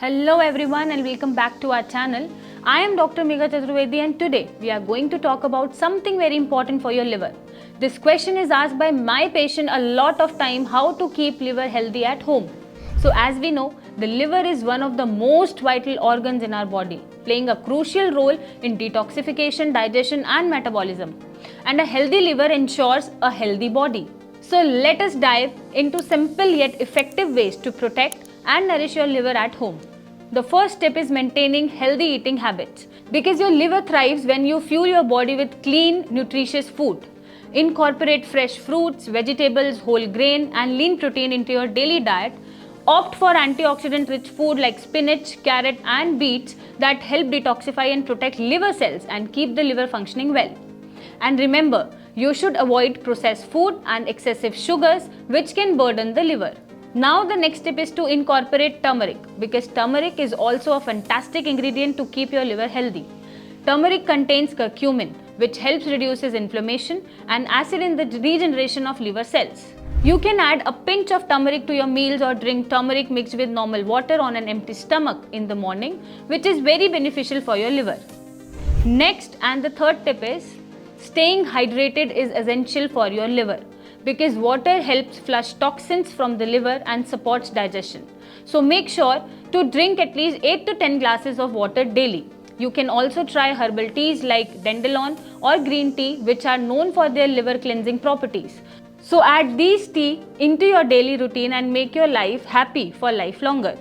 Hello everyone and welcome back to our channel. I am Dr. Megha Chaturvedi and today we are going to talk about something very important for your liver. This question is asked by my patient a lot of time, how to keep liver healthy at home. So as we know, the liver is one of the most vital organs in our body, playing a crucial role in detoxification, digestion and metabolism. And a healthy liver ensures a healthy body. So let us dive into simple yet effective ways to protect and nourish your liver at home. The first step is maintaining healthy eating habits, because your liver thrives when you fuel your body with clean, nutritious food. Incorporate fresh fruits, vegetables, whole grain and lean protein into your daily diet. Opt for antioxidant rich food like spinach, carrot and beets that help detoxify and protect liver cells and keep the liver functioning well. And remember, you should avoid processed food and excessive sugars which can burden the liver. Now the next step is to incorporate turmeric, because turmeric is also a fantastic ingredient to keep your liver healthy. Turmeric contains curcumin, which helps reduces inflammation and acid in the regeneration of liver cells. You can add a pinch of turmeric to your meals or drink turmeric mixed with normal water on an empty stomach in the morning, which is very beneficial for your liver. Next, and the third tip is, staying hydrated is essential for your liver, because water helps flush toxins from the liver and supports digestion. So make sure to drink at least 8 to 10 glasses of water daily. You can also try herbal teas like dandelion or green tea, which are known for their liver cleansing properties. So add these tea into your daily routine and make your life happy for life longer.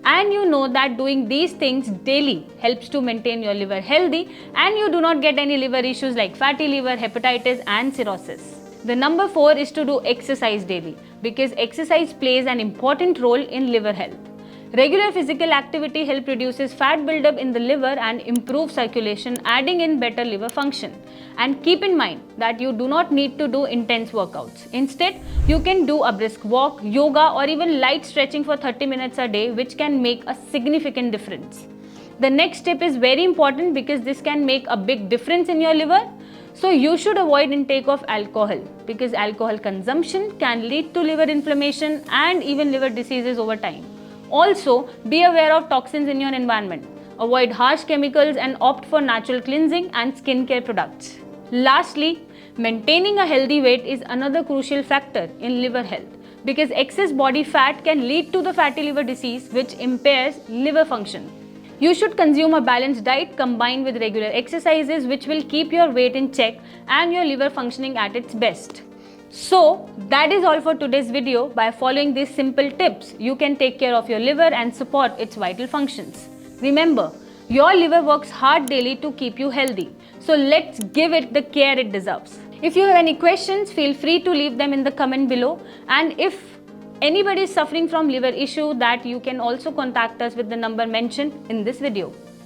And you know that doing these things daily helps to maintain your liver healthy and you do not get any liver issues like fatty liver, hepatitis and cirrhosis. The number 4 is to do exercise daily, because exercise plays an important role in liver health. Regular physical activity helps reduces fat buildup in the liver and improve circulation, adding in better liver function. And keep in mind that you do not need to do intense workouts. Instead, you can do a brisk walk, yoga or even light stretching for 30 minutes a day, which can make a significant difference. The next step is very important because this can make a big difference in your liver. So you should avoid intake of alcohol, because alcohol consumption can lead to liver inflammation and even liver diseases over time. Also, be aware of toxins in your environment. Avoid harsh chemicals and opt for natural cleansing and skincare products. Lastly, maintaining a healthy weight is another crucial factor in liver health, because excess body fat can lead to the fatty liver disease, which impairs liver function. You should consume a balanced diet combined with regular exercises, which will keep your weight in check and your liver functioning at its best. So that is all for today's video. By following these simple tips, you can take care of your liver and support its vital functions. Remember, your liver works hard daily to keep you healthy. So let's give it the care it deserves. If you have any questions, feel free to leave them in the comment below. And if anybody is suffering from liver issue, that you can also contact us with the number mentioned in this video.